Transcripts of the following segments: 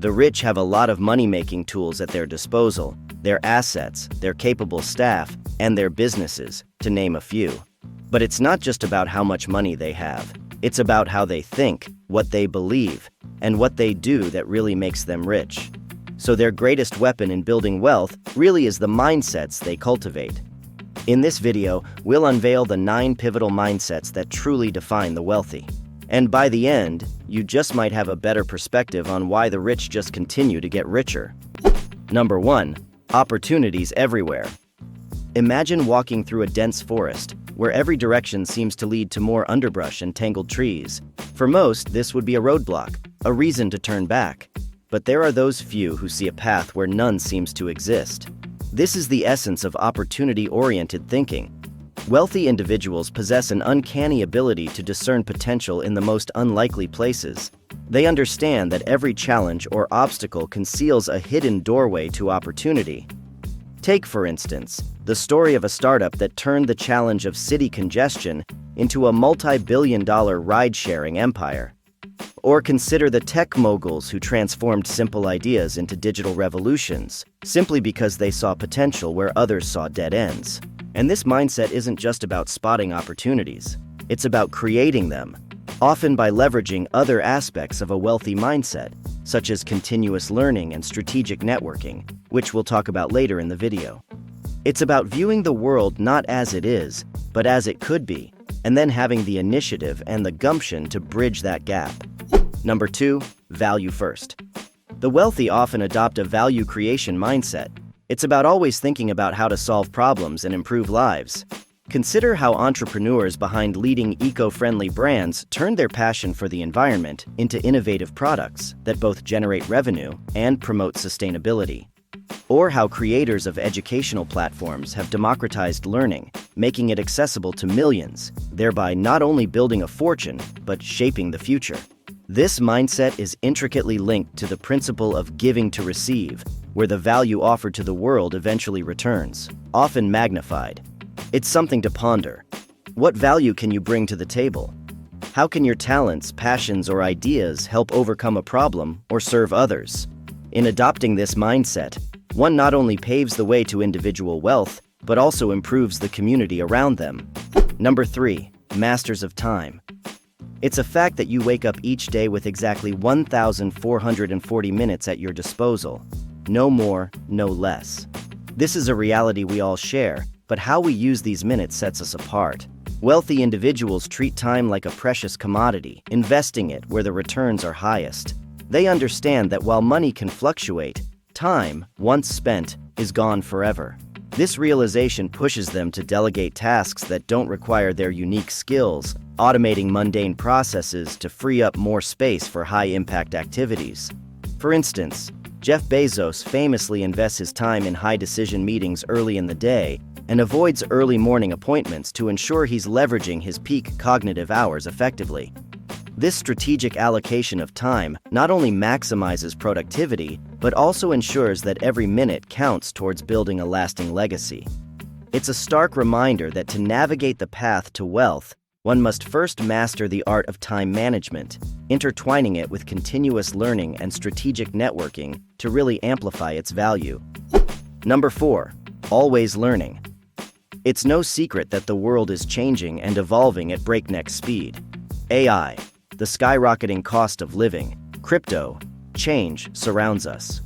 The rich have a lot of money-making tools at their disposal, their assets, their capable staff, and their businesses, to name a few. But it's not just about how much money they have. It's about how they think, what they believe, and what they do that really makes them rich. So their greatest weapon in building wealth really is the mindsets they cultivate. In this video, we'll unveil the 9 pivotal mindsets that truly define the wealthy. And by the end, you just might have a better perspective on why the rich just continue to get richer. Number 1. Opportunities everywhere. Imagine walking through a dense forest, where every direction seems to lead to more underbrush and tangled trees. For most, this would be a roadblock, a reason to turn back. But there are those few who see a path where none seems to exist. This is the essence of opportunity-oriented thinking. Wealthy individuals possess an uncanny ability to discern potential in the most unlikely places. They understand that every challenge or obstacle conceals a hidden doorway to opportunity. Take, for instance, the story of a startup that turned the challenge of city congestion into a multi-billion-dollar ride-sharing empire. Or consider the tech moguls who transformed simple ideas into digital revolutions, simply because they saw potential where others saw dead ends. And this mindset isn't just about spotting opportunities. It's about creating them, often by leveraging other aspects of a wealthy mindset, such as continuous learning and strategic networking, which we'll talk about later in the video. It's about viewing the world not as it is, but as it could be, and then having the initiative and the gumption to bridge that gap. Number 2. Value first. The wealthy often adopt a value creation mindset. It's about always thinking about how to solve problems and improve lives. Consider how entrepreneurs behind leading eco-friendly brands turn their passion for the environment into innovative products that both generate revenue and promote sustainability. Or how creators of educational platforms have democratized learning, making it accessible to millions, thereby not only building a fortune, but shaping the future. This mindset is intricately linked to the principle of giving to receive, where the value offered to the world eventually returns, often magnified. It's something to ponder. What value can you bring to the table? How can your talents, passions, or ideas help overcome a problem or serve others? In adopting this mindset, one not only paves the way to individual wealth, but also improves the community around them. Number 3. Masters of time. It's a fact that you wake up each day with exactly 1,440 minutes at your disposal. No more, no less. This is a reality we all share, but how we use these minutes sets us apart. Wealthy individuals treat time like a precious commodity, investing it where the returns are highest. They understand that while money can fluctuate, time, once spent, is gone forever. This realization pushes them to delegate tasks that don't require their unique skills, automating mundane processes to free up more space for high-impact activities. For instance, Jeff Bezos famously invests his time in high-decision meetings early in the day and avoids early morning appointments to ensure he's leveraging his peak cognitive hours effectively. This strategic allocation of time not only maximizes productivity, but also ensures that every minute counts towards building a lasting legacy. It's a stark reminder that to navigate the path to wealth, one must first master the art of time management, intertwining it with continuous learning and strategic networking to really amplify its value. Number 4. Always learning. It's no secret that the world is changing and evolving at breakneck speed. AI, the skyrocketing cost of living, crypto, change surrounds us.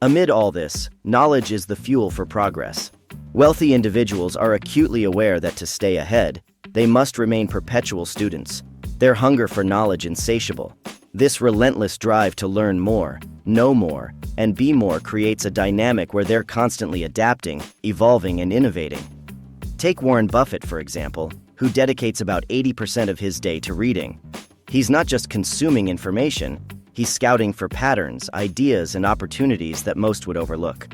Amid all this, knowledge is the fuel for progress. Wealthy individuals are acutely aware that to stay ahead, they must remain perpetual students. Their hunger for knowledge insatiable. This relentless drive to learn more, know more, and be more creates a dynamic where they're constantly adapting, evolving, and innovating. Take Warren Buffett, for example, who dedicates about 80% of his day to reading. He's not just consuming information, he's scouting for patterns, ideas, and opportunities that most would overlook.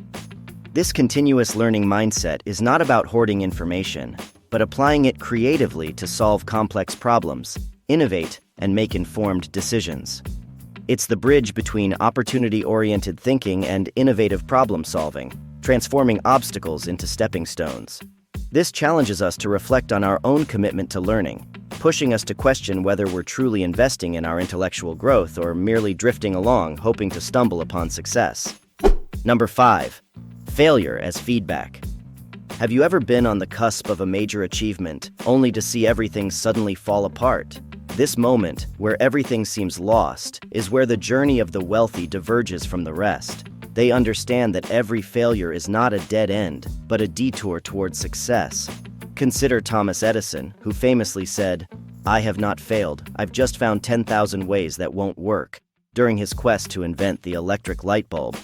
This continuous learning mindset is not about hoarding information, but applying it creatively to solve complex problems, innovate, and make informed decisions. It's the bridge between opportunity-oriented thinking and innovative problem-solving, transforming obstacles into stepping stones. This challenges us to reflect on our own commitment to learning, pushing us to question whether we're truly investing in our intellectual growth or merely drifting along hoping to stumble upon success. Number 5. Failure as feedback. Have you ever been on the cusp of a major achievement, only to see everything suddenly fall apart? This moment, where everything seems lost, is where the journey of the wealthy diverges from the rest. They understand that every failure is not a dead end, but a detour towards success. Consider Thomas Edison, who famously said, "I have not failed, I've just found 10,000 ways that won't work," during his quest to invent the electric light bulb.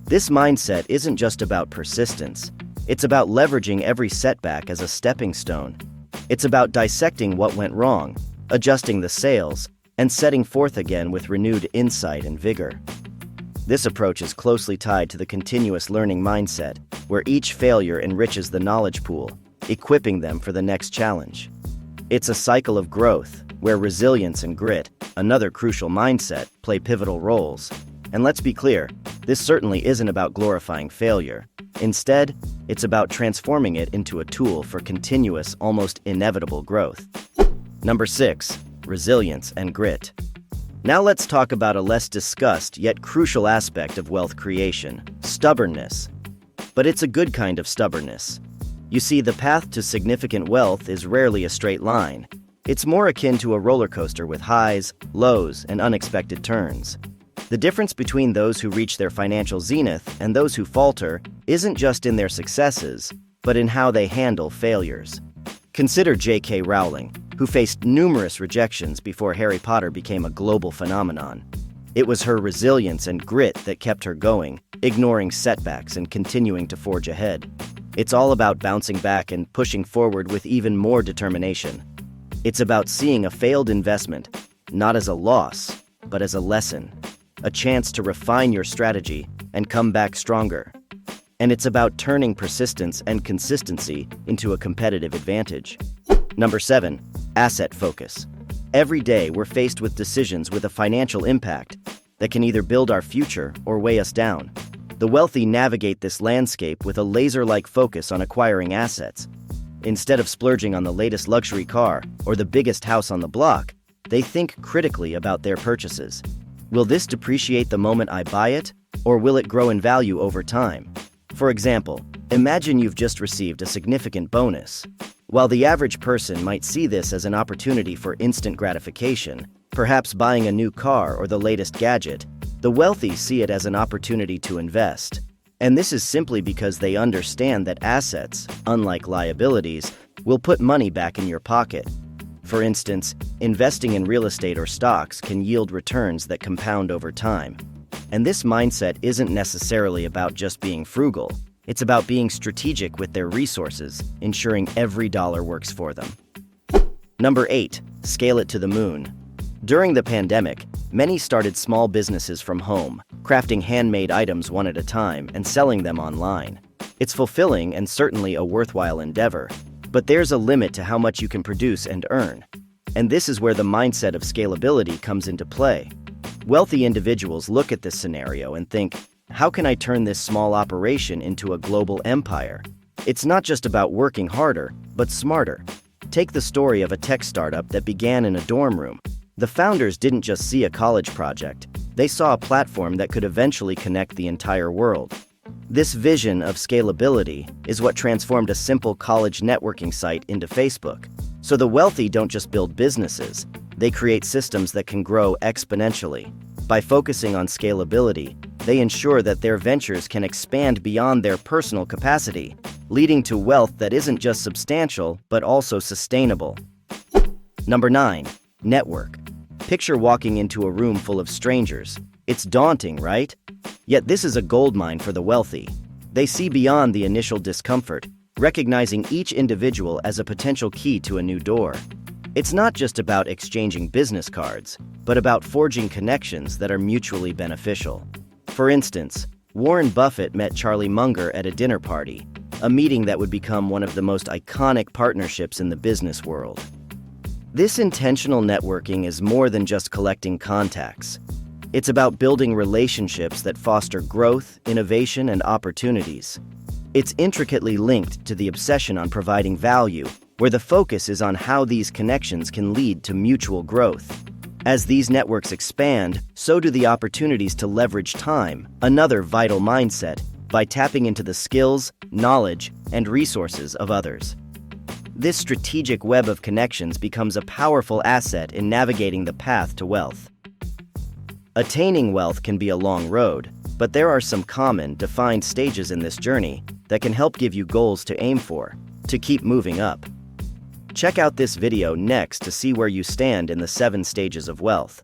This mindset isn't just about persistence. It's about leveraging every setback as a stepping stone. It's about dissecting what went wrong, adjusting the sails, and setting forth again with renewed insight and vigor. This approach is closely tied to the continuous learning mindset, where each failure enriches the knowledge pool, equipping them for the next challenge. It's a cycle of growth, where resilience and grit, another crucial mindset, play pivotal roles. And let's be clear, this certainly isn't about glorifying failure. Instead, it's about transforming it into a tool for continuous, almost inevitable growth. Number 6. Resilience and grit. Now let's talk about a less discussed yet crucial aspect of wealth creation: stubbornness. But it's a good kind of stubbornness. You see, the path to significant wealth is rarely a straight line. It's more akin to a roller coaster with highs, lows, and unexpected turns. The difference between those who reach their financial zenith and those who falter isn't just in their successes, but in how they handle failures. Consider J.K. Rowling, who faced numerous rejections before Harry Potter became a global phenomenon. It was her resilience and grit that kept her going, ignoring setbacks and continuing to forge ahead. It's all about bouncing back and pushing forward with even more determination. It's about seeing a failed investment, not as a loss, but as a lesson. A chance to refine your strategy and come back stronger. And it's about turning persistence and consistency into a competitive advantage. Number 7. Asset focus. Every day we're faced with decisions with a financial impact that can either build our future or weigh us down. The wealthy navigate this landscape with a laser-like focus on acquiring assets. Instead of splurging on the latest luxury car or the biggest house on the block, they think critically about their purchases. Will this depreciate the moment I buy it, or will it grow in value over time? For example, imagine you've just received a significant bonus. While the average person might see this as an opportunity for instant gratification, perhaps buying a new car or the latest gadget, the wealthy see it as an opportunity to invest. And this is simply because they understand that assets, unlike liabilities, will put money back in your pocket. For instance, investing in real estate or stocks can yield returns that compound over time. And this mindset isn't necessarily about just being frugal. It's about being strategic with their resources, ensuring every dollar works for them. Number 8. Scale it to the moon. During the pandemic, many started small businesses from home, crafting handmade items one at a time and selling them online. It's fulfilling and certainly a worthwhile endeavor. But there's a limit to how much you can produce and earn. And this is where the mindset of scalability comes into play. Wealthy individuals look at this scenario and think, how can I turn this small operation into a global empire? It's not just about working harder, but smarter. Take the story of a tech startup that began in a dorm room. The founders didn't just see a college project. They saw a platform that could eventually connect the entire world. This vision of scalability is what transformed a simple college networking site into Facebook. So the wealthy don't just build businesses, they create systems that can grow exponentially. By focusing on scalability, they ensure that their ventures can expand beyond their personal capacity, leading to wealth that isn't just substantial, but also sustainable. Number 9. Network. Picture walking into a room full of strangers. It's daunting, right? Yet this is a goldmine for the wealthy. They see beyond the initial discomfort, recognizing each individual as a potential key to a new door. It's not just about exchanging business cards, but about forging connections that are mutually beneficial. For instance, Warren Buffett met Charlie Munger at a dinner party, a meeting that would become one of the most iconic partnerships in the business world. This intentional networking is more than just collecting contacts. It's about building relationships that foster growth, innovation, and opportunities. It's intricately linked to the obsession on providing value, where the focus is on how these connections can lead to mutual growth. As these networks expand, so do the opportunities to leverage time, another vital mindset, by tapping into the skills, knowledge, and resources of others. This strategic web of connections becomes a powerful asset in navigating the path to wealth. Attaining wealth can be a long road, but there are some common, defined stages in this journey that can help give you goals to aim for, to keep moving up. Check out this video next to see where you stand in the 7 stages of wealth.